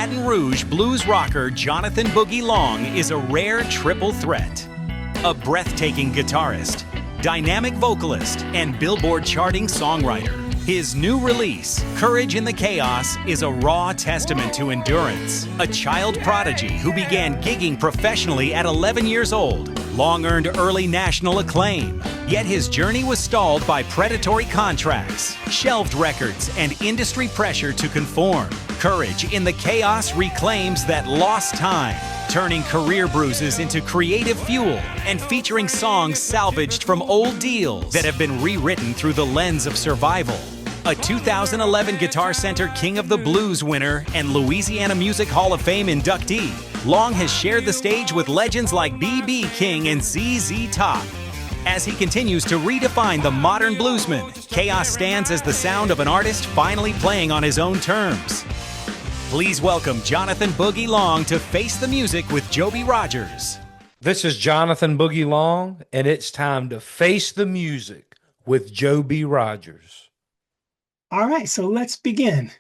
Baton Rouge blues rocker Jonathon Boogie Long is a rare triple threat. A breathtaking guitarist, dynamic vocalist, and Billboard charting songwriter. His new release, Courage in the Chaos, is a raw testament to endurance. A child prodigy who began gigging professionally at 11 years old, Long earned early national acclaim. Yet his journey was stalled by predatory contracts, shelved records, and industry pressure to conform. Courage in the Chaos reclaims that lost time, turning career bruises into creative fuel and featuring songs salvaged from old deals that have been rewritten through the lens of survival. A 2011 Guitar Center King of the Blues winner and Louisiana Music Hall of Fame inductee, Long has shared the stage with legends like B.B. King and ZZ Top. As he continues to redefine the modern bluesman, Chaos stands as the sound of an artist finally playing on his own terms. Please welcome Jonathon Boogie Long to Face the Music with Joby Rogers. This is Jonathon Boogie Long, and it's time to face the music with Joby Rogers. All right, so let's begin.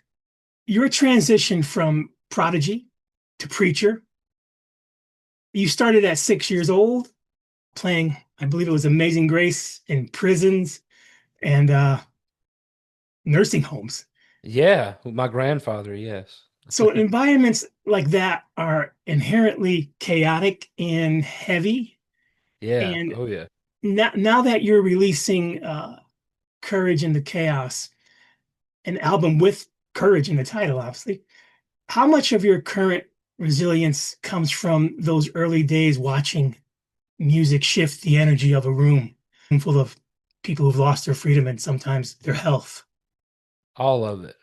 Your transition from prodigy to preacher. You started at 6 years old, playing, I believe it was Amazing Grace in prisons and nursing homes. Yeah, my grandfather, yes. So environments like that are inherently chaotic and heavy. Yeah, And oh yeah. now that you're releasing Courage in the Chaos, an album with courage in the title, obviously, how much of your current resilience comes from those early days watching music shift the energy of a room full of people who've lost their freedom and sometimes their health? All of it.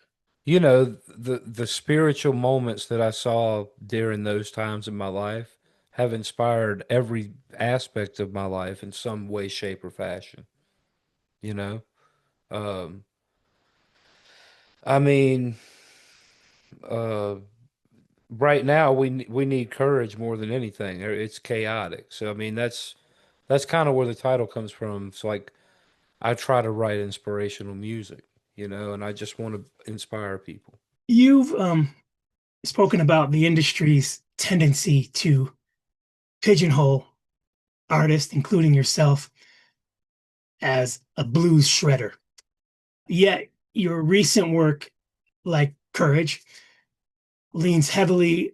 You know, the spiritual moments that I saw during those times in my life have inspired every aspect of my life in some way, shape, or fashion. You know? Um, I mean, uh, right now we need courage more than anything. It's chaotic. So I mean that's kind of where the title comes from. It's like I try to write inspirational music, and I just want to inspire people. You've spoken about the industry's tendency to pigeonhole artists, including yourself, as a blues shredder. Yet your recent work, like Courage, leans heavily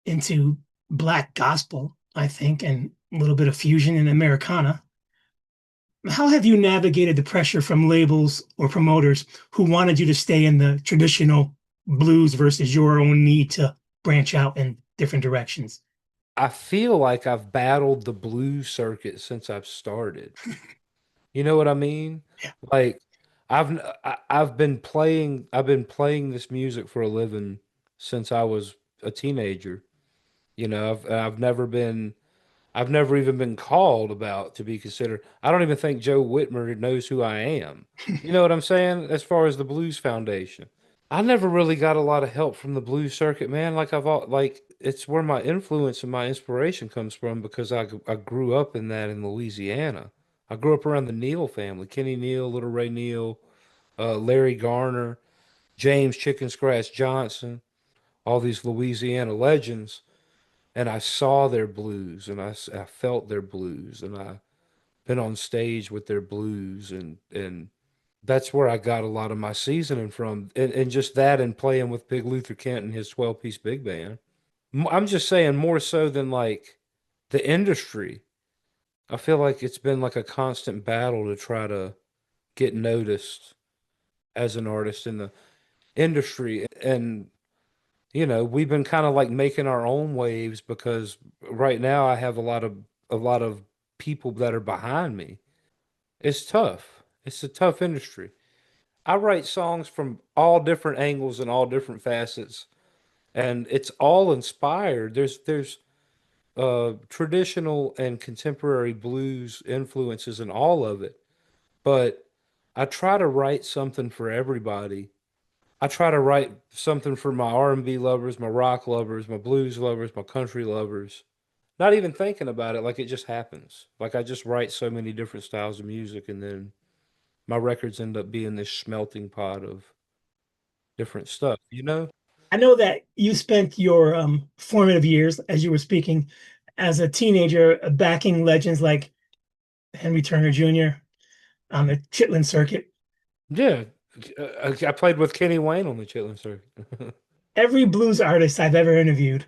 into Black gospel, I think, and a little bit of fusion and Americana. How have you navigated the pressure from labels or promoters who wanted you to stay in the traditional blues versus your own need to branch out in different directions? I feel like I've battled the blues circuit since I've started. You know what I mean? Yeah. Like I've been playing this music for a living since I was a teenager. I've never even been called about to be considered. I don't even think Joe Whitmer knows who I am. You know what I'm saying? As far as the Blues Foundation, I never really got a lot of help from the blues circuit, man. Like it's where my influence and my inspiration comes from because I grew up in that in Louisiana. I grew up around the Neal family, Kenny Neal, Little Ray Neal, Larry Garner, James Chicken Scratch Johnson, all these Louisiana legends, and I saw their blues and I felt their blues and I been on stage with their blues and that's where I got a lot of my seasoning from and just that and playing with Big Luther Kent and his 12-piece big band. I'm just saying more so than like the industry. I feel like it's been like a constant battle to try to get noticed as an artist in the industry and we've been kind of like making our own waves because right now I have a lot of people that are behind me. It's tough. It's a tough industry. I write songs from all different angles and all different facets, and it's all inspired. There's traditional and contemporary blues influences in all of it, but I try to write something for everybody. I try to write something for my R&B lovers, my rock lovers, my blues lovers, my country lovers. Not even thinking about it, like it just happens. Like I just write so many different styles of music, and then my records end up being this smelting pot of different stuff, you know? I know that you spent your formative years, as you were speaking, as a teenager, backing legends like Henry Turner Jr. on the Chitlin circuit. Yeah, I played with Kenny Wayne on the Chitlin circuit. Every blues artist I've ever interviewed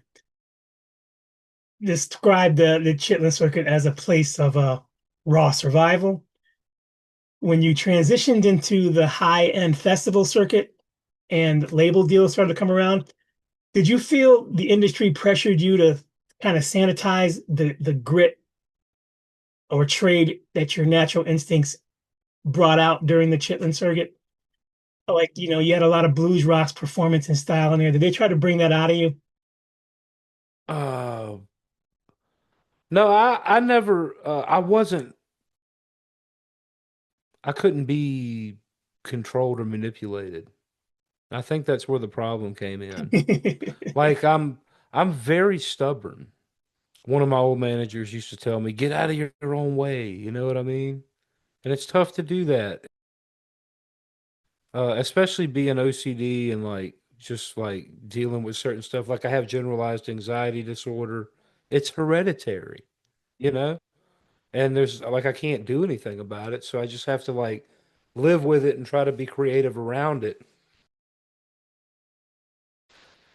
described the Chitlin circuit as a place of raw survival. When you transitioned into the high-end festival circuit and label deals started to come around, did you feel the industry pressured you to kind of sanitize the grit or trade that your natural instincts brought out during the Chitlin circuit? Like, you had a lot of blues rocks performance and style in there. Did they try to bring that out of you? uh, no, I never, I wasn't, I couldn't be controlled or manipulated. I think that's where the problem came in. Like I'm very stubborn. One of my old managers used to tell me, "Get out of your own way." You know what I mean? And it's tough to do that, especially being OCD and like just like dealing with certain stuff. Like I have generalized anxiety disorder. It's hereditary, you know? And there's like I can't do anything about it, so I just have to like live with it and try to be creative around it.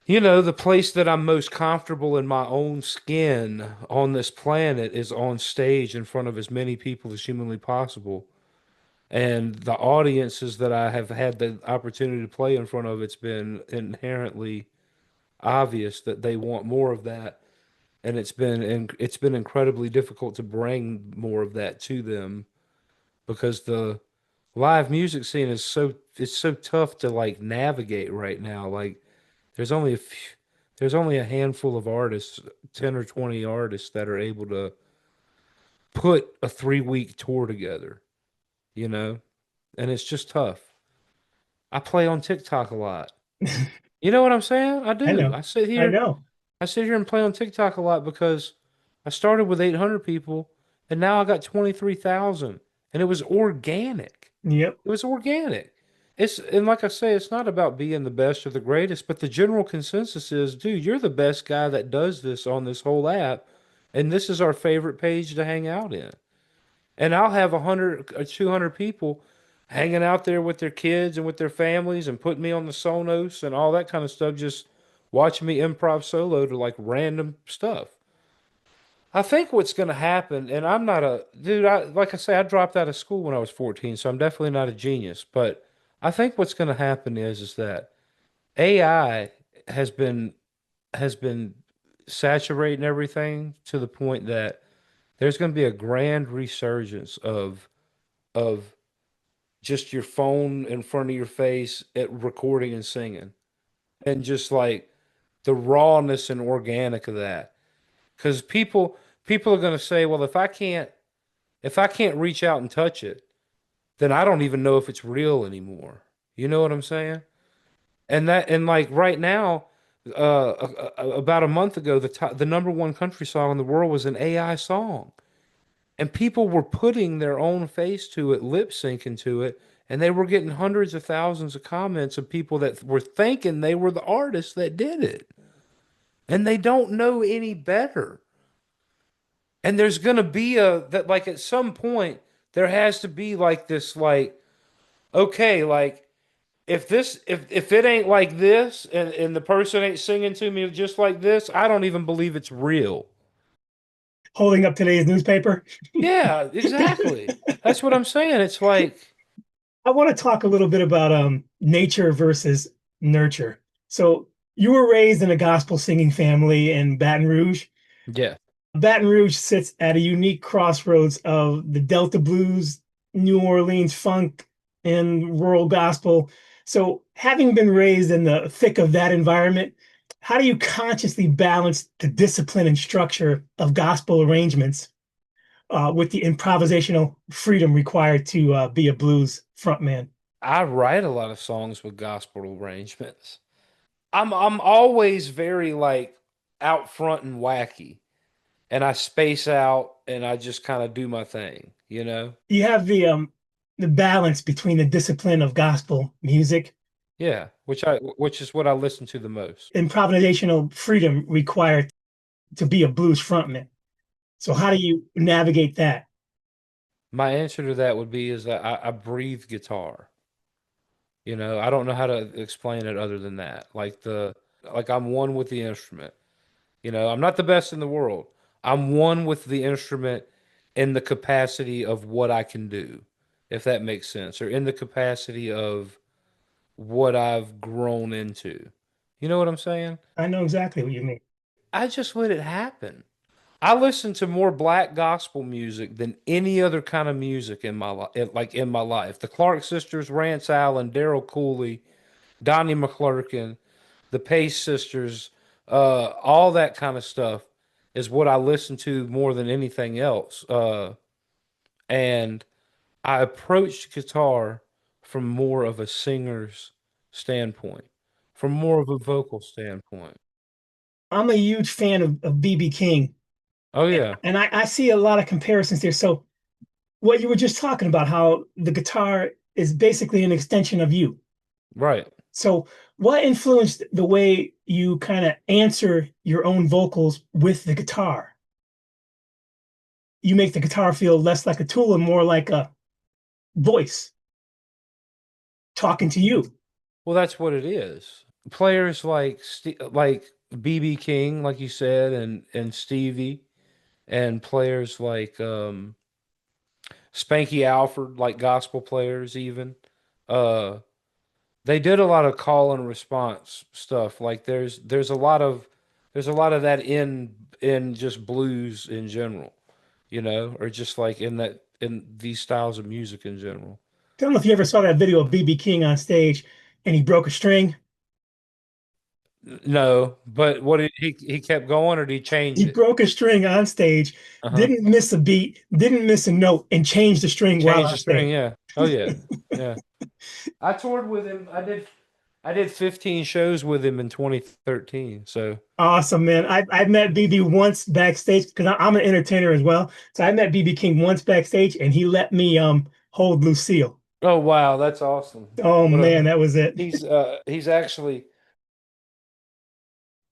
The place that I'm most comfortable in my own skin on this planet is on stage in front of as many people as humanly possible. And the audiences that I have had the opportunity to play in front of, it's been inherently obvious that they want more of that. And it's been incredibly difficult to bring more of that to them because the live music scene is it's so tough to like navigate right now. Like there's only there's only a handful of artists, 10 or 20 artists that are able to put a 3-week tour together, you know? And it's just tough. I play on TikTok a lot. You know what I'm saying? I I do. know. I know. I sit here and play on TikTok a lot because I started with 800 people and now I got 23,000 and it was organic. Yep. It was organic. And like I say, it's not about being the best or the greatest, but the general consensus is, dude, you're the best guy that does this on this whole app, and this is our favorite page to hang out in. And I'll have 100 or 200 people hanging out there with their kids and with their families and putting me on the Sonos and all that kind of stuff, just watching me improv solo to like random stuff. I think what's going to happen, and I'm not a dude, like I say, I dropped out of school when I was 14, so I'm definitely not a genius. But I think what's going to happen is that AI has been saturating everything to the point that there's going to be a grand resurgence of just your phone in front of your face at recording and singing, and just like the rawness and organic of that. Because people are going to say, well, if I can't reach out and touch it, then I don't even know if it's real anymore. You know what I'm saying? And like right now, about a month ago, the number one country song in the world was an AI song, and people were putting their own face to it, lip syncing to it, and they were getting hundreds of thousands of comments of people that were thinking they were the artists that did it, and they don't know any better. And there's gonna be a that like at some point there has to be like this like okay like if it ain't like this and the person ain't singing to me just like this, I don't even believe it's real. Holding up today's newspaper. Yeah, exactly. That's what I'm saying. It's like I want to talk a little bit about nature versus nurture. So you were raised in a gospel singing family in Baton Rouge. yeah. Baton Rouge sits at a unique crossroads of the Delta blues, New Orleans funk, and rural gospel. So, having been raised in the thick of that environment, how do you consciously balance the discipline and structure of gospel arrangements with the improvisational freedom required to be a blues frontman? I write a lot of songs with gospel arrangements. I'm always very like out front and wacky, and I space out and I just kind of do my thing, you know? You have the balance between the discipline of gospel music Yeah, which is what I listen to the most. Improvisational freedom required to be a blues frontman. So how do you navigate that? My answer to that would be is that I breathe guitar. You know, I don't know how to explain it other than that. Like I'm one with the instrument. You know, I'm not the best in the world. I'm one with the instrument in the capacity of what I can do, if that makes sense, or in the capacity of what I've grown into. You know what I'm saying? I know exactly what you mean. I just let it happen. I listen to more black gospel music than any other kind of music in my life, like in my life. The Clark sisters, Rance Allen, Daryl Cooley, Donnie McClurkin, the Pace sisters, all that kind of stuff is what I listen to more than anything else. And I approached guitar from more of a singer's standpoint, from more of a vocal standpoint. I'm a huge fan of BB King, Oh yeah, and I see a lot of comparisons there. So what you were just talking about, how the guitar is basically an extension of you. right. So what influenced the way you kind of answer your own vocals with the guitar? You make the guitar feel less like a tool and more like a voice talking to you. Well, that's what it is. Players like BB King, like you said, and Stevie, and players like Spanky Alford, like gospel players, even. Uh, they did a lot of call and response stuff. Like there's a lot of that in just blues in general, you know, or just like in these styles of music in general. I don't know if you ever saw that video of BB King on stage and he broke a string. No, but what did he kept going or did he change He it? broke a string on stage, Uh-huh. didn't miss a beat, didn't miss a note, and changed the string while Change on the string, stage. yeah. Oh yeah. Yeah. I toured with him. I did 15 shows with him in 2013. So, Awesome, man. I've met BB once backstage because I'm an entertainer as well. So I met BB King once backstage and he let me hold Lucille. oh wow, that's awesome. Oh What a man, that was it. he's actually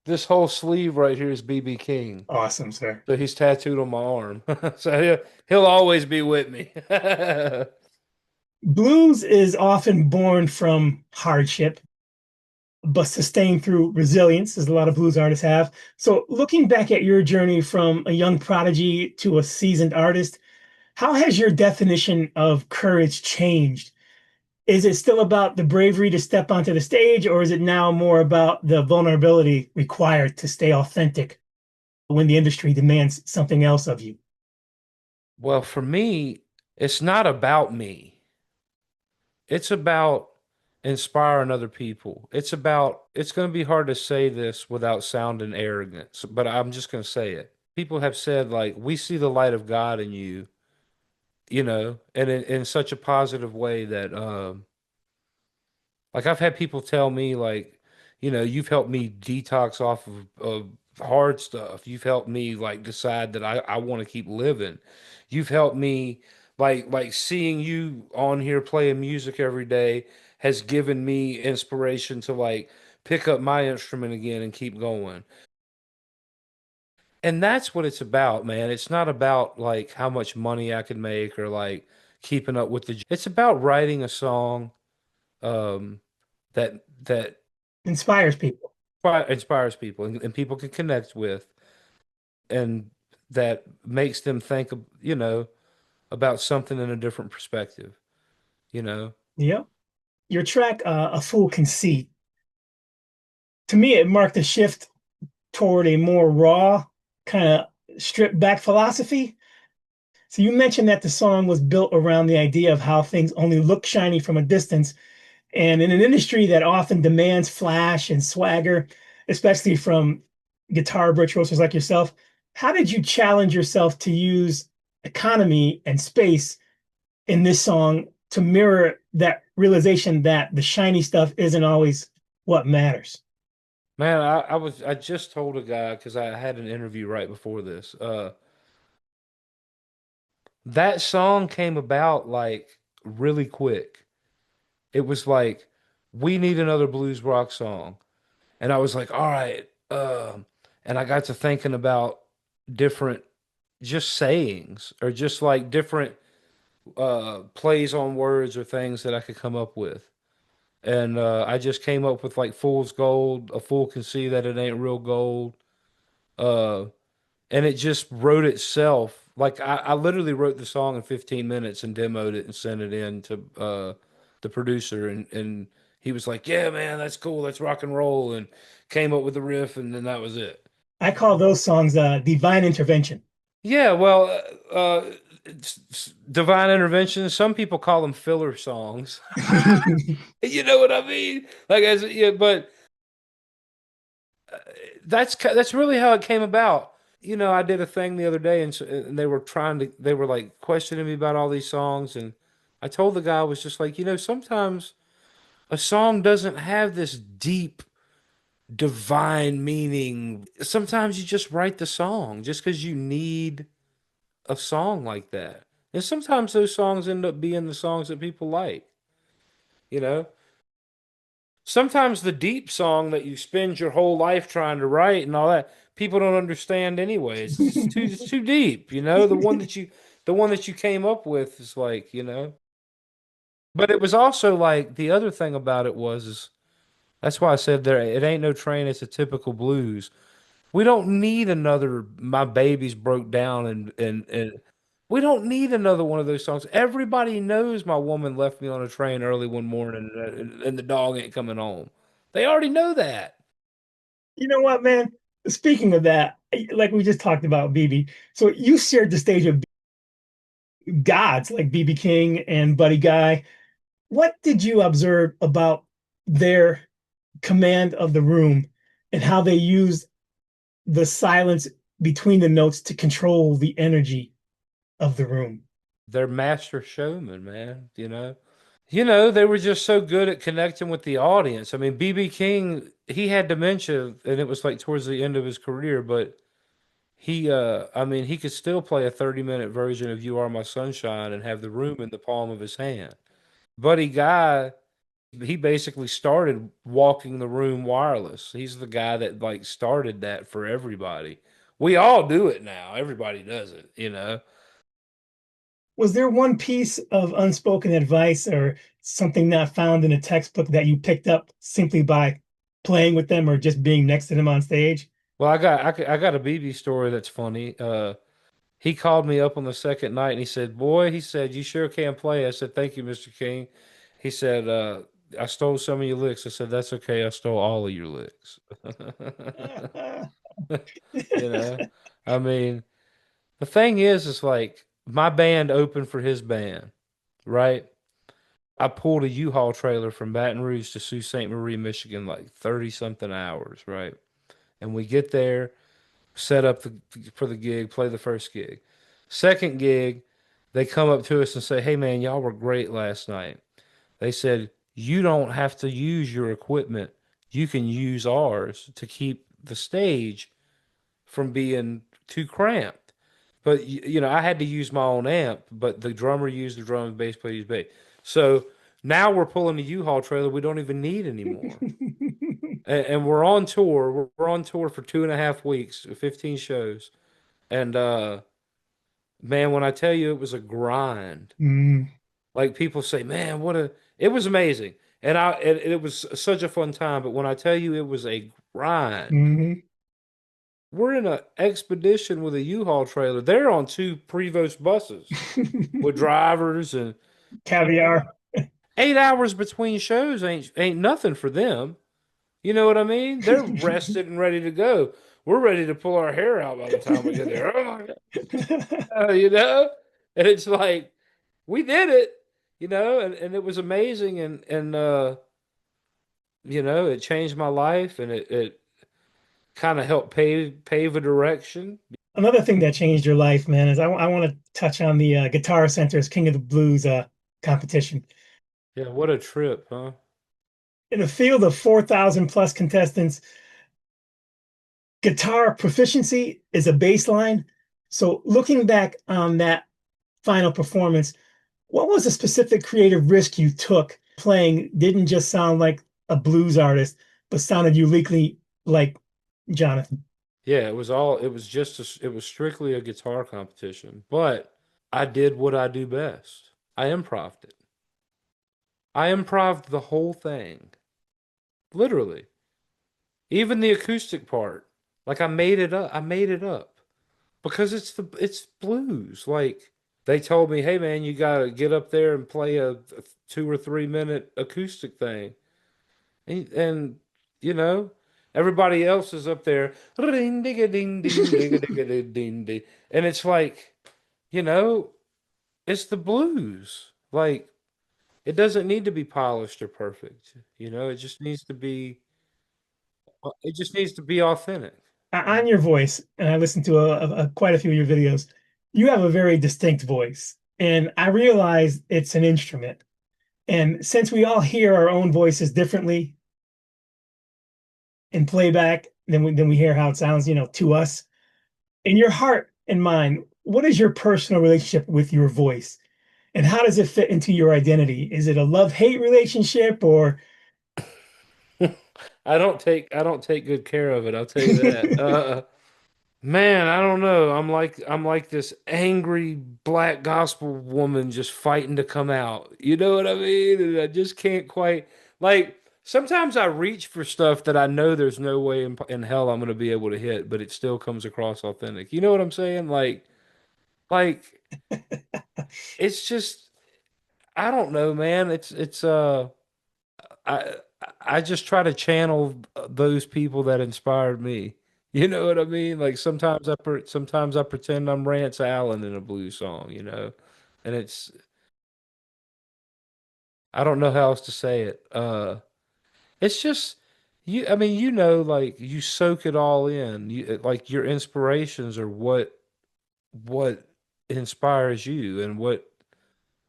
this whole sleeve right here is BB King. Awesome, sir. So he's tattooed on my arm. So he'll always be with me. Blues is often born from hardship, but sustained through resilience, as a lot of blues artists have. So, looking back at your journey from a young prodigy to a seasoned artist, how has your definition of courage changed? Is it still about the bravery to step onto the stage, or is it now more about the vulnerability required to stay authentic when the industry demands something else of you? Well, for me, it's not about me. It's about inspiring other people. It's going to be hard to say this without sounding arrogant, but I'm just going to say it. People have said, like, we see the light of God in you, you know, and in such a positive way that, like, I've had people tell me, like, you know, you've helped me detox off of hard stuff. You've helped me, like, decide that I want to keep living. You've helped me, like seeing you on here playing music every day has given me inspiration to, like, pick up my instrument again and keep going. And that's what it's about, man. It's not about, like, how much money I can make or, like, keeping up with it's about writing a song, um, that Inspires people. inspires people and people can connect with and that makes them think of, you know, about something in a different perspective, you know. Yep. Your track, A Fool Can See, to me, it marked a shift toward a more raw, kind of stripped back philosophy. So you mentioned that the song was built around the idea of how things only look shiny from a distance. And in an industry that often demands flash and swagger, especially from guitar virtuosos like yourself, how did you challenge yourself to use economy and space in this song to mirror that realization that the shiny stuff isn't always what matters? Man, I just told a guy because I had an interview right before this. That song came about like really quick. It was like we need another blues rock song. And I was like, all right. And I got to thinking about different just sayings or just like different plays on words or things that I could come up with. And I just came up with like fool's gold. A fool can see that it ain't real gold. Uh, and it just wrote itself. Like I literally wrote the song in 15 minutes and demoed it and sent it in to the producer, and he was like, "Yeah, man, that's cool. Let's rock and roll," and came up with the riff, and then that was it. I call those songs divine intervention. Yeah, well, divine intervention. Some people call them filler songs. You know what I mean? Like as yeah, but that's really how it came about. I did a thing the other day, and they were they were like questioning me about all these songs, and I told the guy, I was just like, sometimes a song doesn't have this deep divine meaning. Sometimes you just write the song just because you need a song like that. And sometimes those songs end up being the songs that people like, you know? Sometimes the deep song that you spend your whole life trying to write and all that, people don't understand anyway. It's too deep, The one that you came up with is like. But it was also like the other thing about it is that's why I said there it ain't no train, it's a typical blues. We don't need another My Baby's Broke Down and we don't need another one of those songs. Everybody knows My Woman Left Me on a Train early one morning and the dog ain't coming home. They already know that. You know what, man? Speaking of that, like we just talked about BB, so you shared the stage with gods like BB King and Buddy Guy. What did you observe about their command of the room and how they used the silence between the notes to control the energy of the room? They're master showmen, man, they were just so good at connecting with the audience. I mean, BB King, he had dementia and it was like towards the end of his career, but I mean, he could still play a 30-minute version of You Are My Sunshine and have the room in the palm of his hand. Buddy Guy, he basically started walking the room wireless. He's the guy that like started that for everybody. We all do it now. Everybody does it. Was there one piece of unspoken advice or something not found in a textbook that you picked up simply by playing with them or just being next to them on stage? Well, I got a BB story that's funny. He called me up on the second night and he said, "Boy," he said, "you sure can play." I said, "Thank you, Mr. King." He said, "I stole some of your licks." I said, "That's okay. I stole all of your licks." You know, I mean, the thing is like my band opened for his band, right? I pulled a U-Haul trailer from Baton Rouge to Sault Ste. Marie, Michigan, like 30 something hours, right? And we get there, set up for the gig, play the first gig. Second gig, they come up to us and say, "Hey man, y'all were great last night." They said, "You don't have to use your equipment. You can use ours to keep the stage from being too cramped." But I had to use my own amp, but the drummer used the drums, bass player used bass. So now we're pulling a U-Haul trailer we don't even need anymore. And we're on tour. We're on tour for 2.5 weeks, 15 shows. And man, when I tell you it was a grind, Mm, like people say, "Man, it was amazing." And it was such a fun time. But when I tell you it was a grind, mhm. we're in an expedition with a U-Haul trailer. They're on two Prevost buses with drivers and Caviar. 8 hours between shows ain't nothing for them. You know what I mean? They're rested and ready to go. We're ready to pull our hair out by the time we get there. Oh my God. And it's like we did it, and it was amazing and it changed my life and it kind of helped pave a direction. Another thing that changed your life, man, is I want to touch on the Guitar Center's King of the Blues competition. Yeah, what a trip, huh? In a field of 4,000 plus contestants, guitar proficiency is a baseline. So, looking back on that final performance, what was the specific creative risk you took playing didn't just sound like a blues artist, but sounded uniquely like Jonathon. Yeah, it was just it was strictly a guitar competition, but I did what I do best. I improved it. I improved the whole thing. Literally. Even the acoustic part. Like I made it up. I made it up because it's blues. Like they told me, "Hey man, you got to get up there and play a 2 or 3 minute acoustic thing." And you know, everybody else is up there, ding ding ding ding ding ding ding ding, and it's like, you know, it's the blues. Like it doesn't need to be polished or perfect. You know, it just needs to be authentic. On your voice, and I listened to quite a few of your videos, you have a very distinct voice. And I realize it's an instrument. And since we all hear our own voices differently in playback, then we hear how it sounds, to us. In your heart and mind, what is your personal relationship with your voice? And how does it fit into your identity? Is it a love-hate relationship or I don't take good care of it. I'll tell you that. Man, I don't know. I'm like this angry black gospel woman just fighting to come out. You know what I mean? And I just can't quite like sometimes I reach for stuff that I know there's no way in hell I'm going to be able to hit, but it still comes across authentic. You know what I'm saying? Like it's just I don't know, man. I I just try to channel those people that inspired me. You know what I mean? Like sometimes I pretend I'm Rance Allen in a blues song, you know, and it's I don't know how else to say it. It's just you. I mean, you know, like you soak it all in. Like your inspirations are what inspires you and what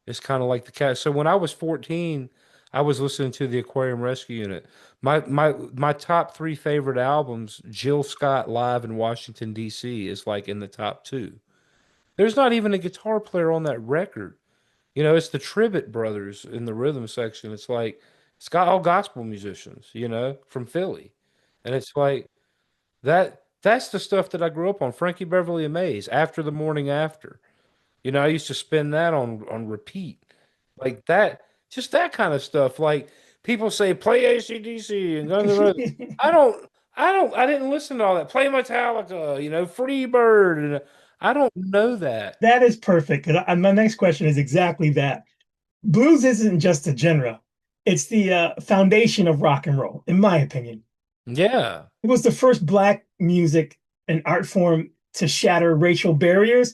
it's kind of like the cat. So when I was 14, I was listening to the Aquarium Rescue Unit. My top three favorite albums, Jill Scott live in Washington D.C. is like in the top two. There's not even a guitar player on that record. You know, it's the Tribbett brothers in the rhythm section. It's like it's got all gospel musicians, you know, from Philly. And it's like that's the stuff that I grew up on. Frankie Beverly and Mays, After the Morning After. You know, I used to spin that on repeat. Like that, just that kind of stuff. Like people say, play AC/DC and Guns N' Roses. I don't, I didn't listen to all that. Play Metallica, you know, Free Bird. And I don't know that. that is perfect? 'Cause my next question is exactly that. Blues isn't just a genre; it's the foundation of rock and roll, in my opinion. Yeah. It was the first black music and art form to shatter racial barriers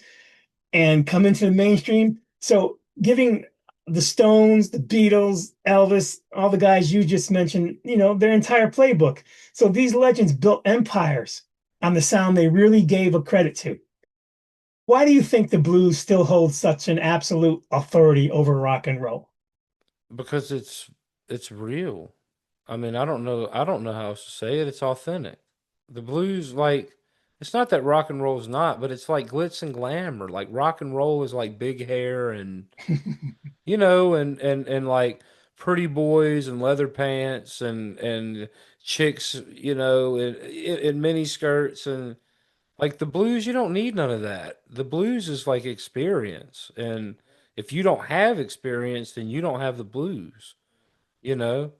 and come into the mainstream. So, giving the Stones, the Beatles, Elvis, all the guys you just mentioned, their entire playbook. So, these legends built empires on the sound they really gave a credit to. Why do you think the blues still holds such an absolute authority over rock and roll? Because it's real. I mean, I don't know how else to say it. It's authentic. The blues, like, it's not that rock and roll is not, but it's like glitz and glamour. Like rock and roll is like big hair and you know, and like pretty boys and leather pants and chicks, you know, in mini skirts and like the blues. You don't need none of that. The blues is like experience, and if you don't have experience, then you don't have the blues. You know.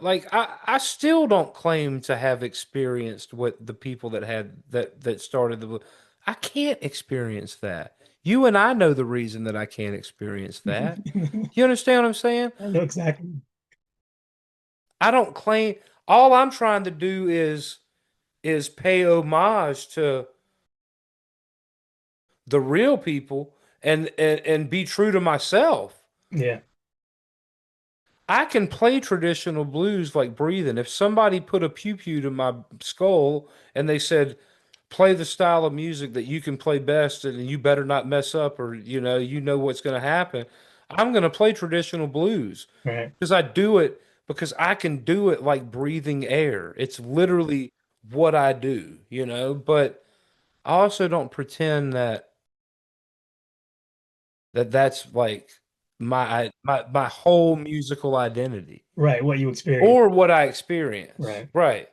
Like I still don't claim to have experienced what the people that had that started the I can't experience that. You and I know the reason that I can't experience that. You understand what I'm saying? I know exactly. I don't claim all I'm trying to do is pay homage to the real people and be true to myself. Yeah. I can play traditional blues like breathing. If somebody put a pew pew to my skull and they said, play the style of music that you can play best and you better not mess up or you know what's going to happen, I'm going to play traditional blues Right. because I do it because I can do it like breathing air. It's literally what I do, you know, but I also don't pretend that that's like my whole musical identity Right, what you experience. or what I experience. Right. Right.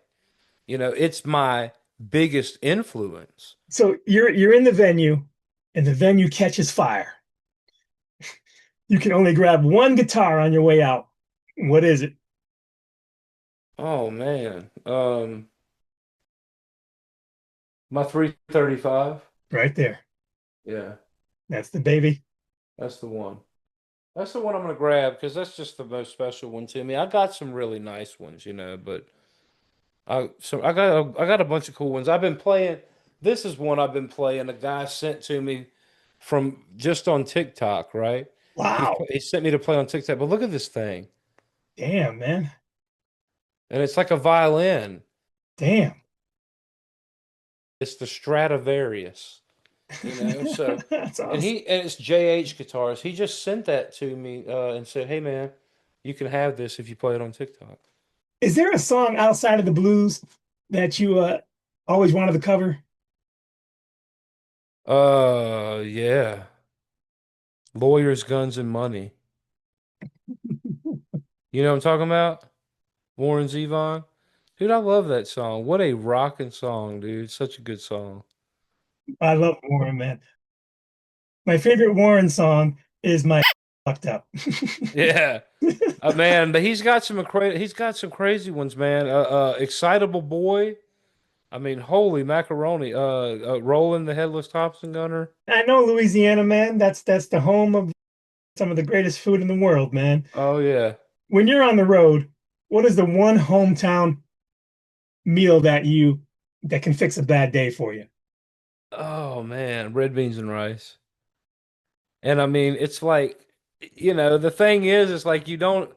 It's my biggest influence. So you're in the venue, and the venue catches fire. You can only grab one guitar on your way out. What is it? Oh man. My 335. Right there. Yeah, That's the baby. that's the one. That's the one I'm gonna grab because that's just the most special one to me. I got some really nice ones, but I got a bunch of cool ones. I've been playing. This is one I've been playing. A guy sent to me from just on TikTok, right? Wow. He sent me to play on TikTok. But look at this thing, Damn, man. and it's like a violin. Damn. It's the Stradivarius, So, That's and awesome. it's JH guitars. He just sent that to me and said, "Hey, man, you can have this if you play it on TikTok." Is there a song outside of the blues that you always wanted to cover? Yeah, lawyers, guns, and money. You know what I'm talking about? Warren Zevon. Dude, I love that song. What a rocking song, dude. Such a good song. I love Warren, man. My favorite Warren song is my fucked up. Yeah. Man, but he's got some crazy ones, man. Excitable Boy. I mean, holy macaroni. Rolling the Headless Thompson Gunner. I know Louisiana, man. That's the home of some of the greatest food in the world, man. Oh yeah. When you're on the road, what is the one hometown meal that can fix a bad day for you? Oh man, red beans and rice. And I mean, it's like, the thing is, it's like you don't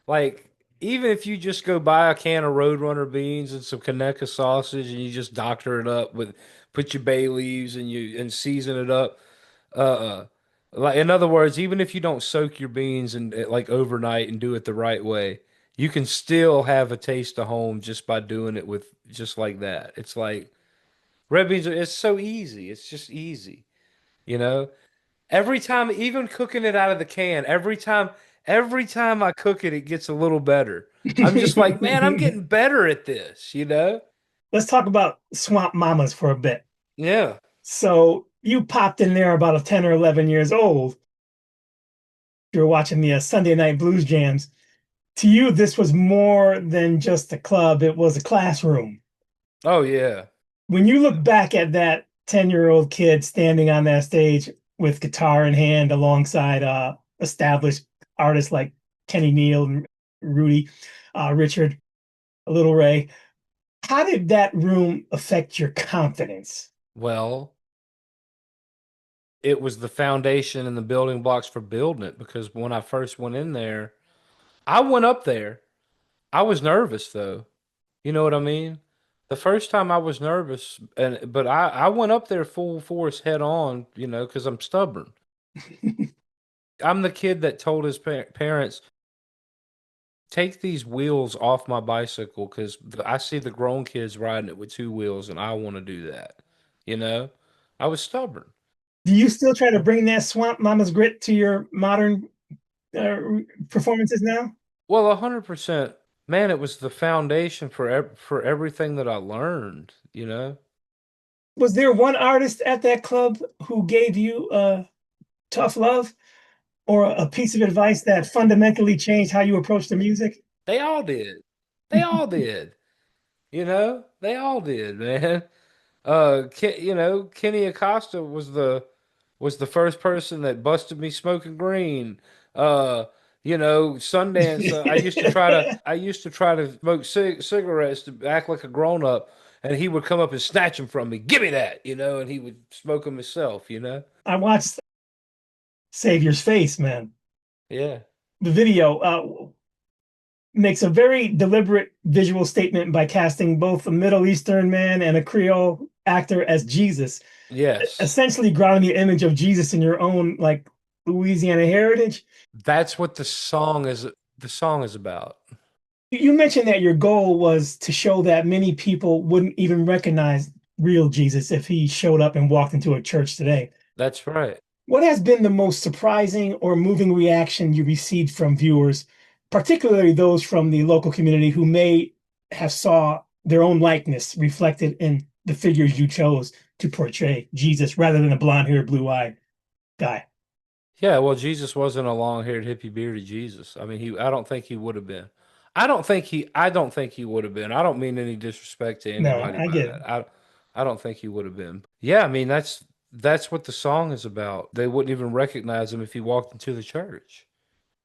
like even if you just go buy a can of Roadrunner beans and some Kaneka sausage and you just doctor it up with put your bay leaves and season it up. Uh, like in other words, even if you don't soak your beans and like overnight and do it the right way, you can still have a taste of home just by doing it with just like that. It's like red beans it's so easy. It's just easy, you know? Every time, even cooking it out of the can, every time I cook it, it gets a little better. I'm just like, man, I'm getting better at this. Let's talk about Swamp Mamas for a bit. Yeah. So you popped in there about a 10 or 11 years old. You were watching the Sunday night blues jams. To you, this was more than just a club, it was a classroom. Oh yeah. When you look back at that 10-year-old kid standing on that stage with guitar in hand alongside established artists like Kenny Neal and Rudy, Richard, Little Ray, how did that room affect your confidence? Well, it was the foundation and the building blocks for building it because when I first went in there, I went up there. I was nervous though. You know what I mean? The first time I was nervous, but I went up there full force head on, because I'm stubborn. I'm the kid that told his parents, take these wheels off my bicycle because I see the grown kids riding it with two wheels and I want to do that. You know, I was stubborn. Do you still try to bring that Swamp Mama's grit to your modern uh, performances now? Well, 100%. Man, it was the foundation for everything that I learned. Was there one artist at that club who gave you tough love or a piece of advice that fundamentally changed how you approach the music? They all did. They all did. They all did, man. Kenny Acosta was the first person that busted me smoking green. Sundance. I used to try to smoke cigarettes to act like a grown up, and he would come up and snatch them from me. Give me that, and he would smoke them himself. I watched Savior's Face, man. Yeah, The video makes a very deliberate visual statement by casting both a Middle Eastern man and a Creole actor as Jesus, yes, essentially grounding the image of Jesus in your own like Louisiana heritage. that's what the song is. The song is about. You mentioned that your goal was to show that many people wouldn't even recognize real Jesus if he showed up and walked into a church today. That's right. What has been the most surprising or moving reaction you received from viewers, particularly those from the local community who may have saw their own likeness reflected in the figures you chose to portray Jesus rather than a blonde-haired, blue-eyed guy? Yeah, well, Jesus wasn't a long-haired, hippie, bearded Jesus. I mean, I don't think he would have been. I don't think he would have been. I don't mean any disrespect to No, anybody I by get it. that. I don't think he would have been. Yeah, I mean, that's what the song is about. They wouldn't even recognize him if he walked into the church.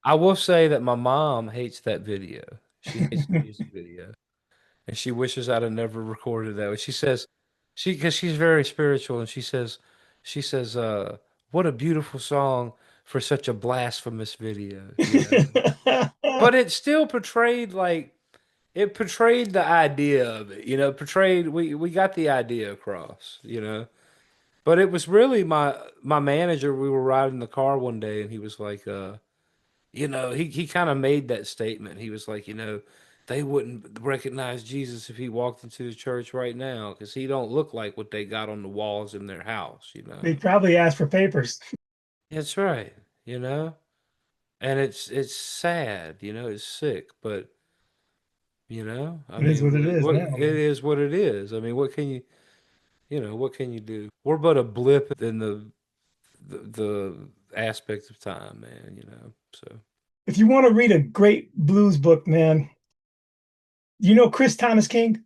I will say that my mom hates that video. She hates the music video, and she wishes I'd have never recorded that. She says, because she's very spiritual, and she says, "What a beautiful song for such a blasphemous video," you know. But it still portrayed like it portrayed the idea of it, you know. Portrayed we got the idea across, you know. But it was really my manager. We were riding in the car one day, and he was like, you know, he kind of made that statement. He was like, you know, they wouldn't recognize Jesus if he walked into the church right now because he don't look like what they got on the walls in their house, you know. They probably asked for papers. That's right, you know. And it's sad, you know, it's sick, but you know, I It is mean, what it is what now, it man. is what it is. I mean, what can you know, what can you do? We're but a blip in the aspect of time, man, you know. So, If you want to read a great blues book, man, you know Chris Thomas King?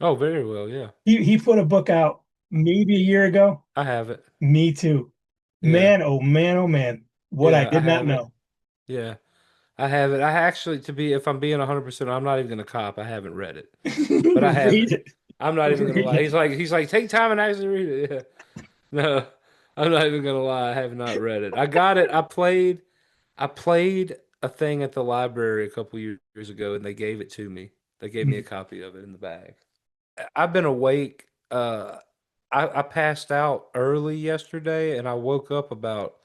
oh, very well, yeah. He put a book out maybe a year ago. I have it. Me too. Yeah. Man, oh man, oh man. What I Yeah, I did not have it. know. Yeah. I have it. I actually, to be, if I'm being 100%, I'm not even gonna cop. I haven't read it, but I have Read it. it. I'm not even gonna Read lie. it. He's like, take time and actually read it. Yeah. No, I'm not even gonna lie. I have not read it. I got it. I played a thing at the library a couple years ago, and they gave it to me. They gave me a copy of it in the bag. I've been awake. I passed out early yesterday, and I woke up about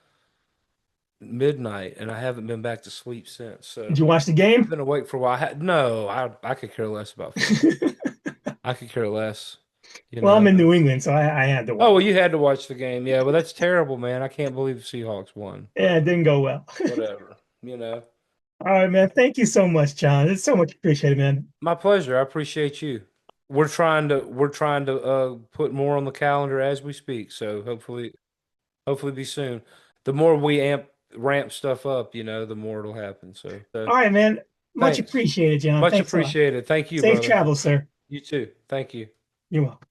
midnight, and I haven't been back to sleep since. Did So you watch the I've game? been awake for a while. No, I could care less about football. I could care less. You Well, I'm know. in New England, so I had to Oh watch. well, you had to watch the game. Yeah, well, that's terrible, man. I can't believe the Seahawks won. Yeah, But it didn't go well. whatever. You know. All right, man. Thank you so much, John. It's so much appreciated, man. My pleasure. I appreciate you. We're trying to put more on the calendar as we speak. So hopefully be soon. The more we ramp stuff up, you know, the more it'll happen. So All right, man. Much thanks. appreciated, John. Much Thanks a lot. appreciated. Thank you, Safe brother. travel, sir. You too. Thank you. You're welcome.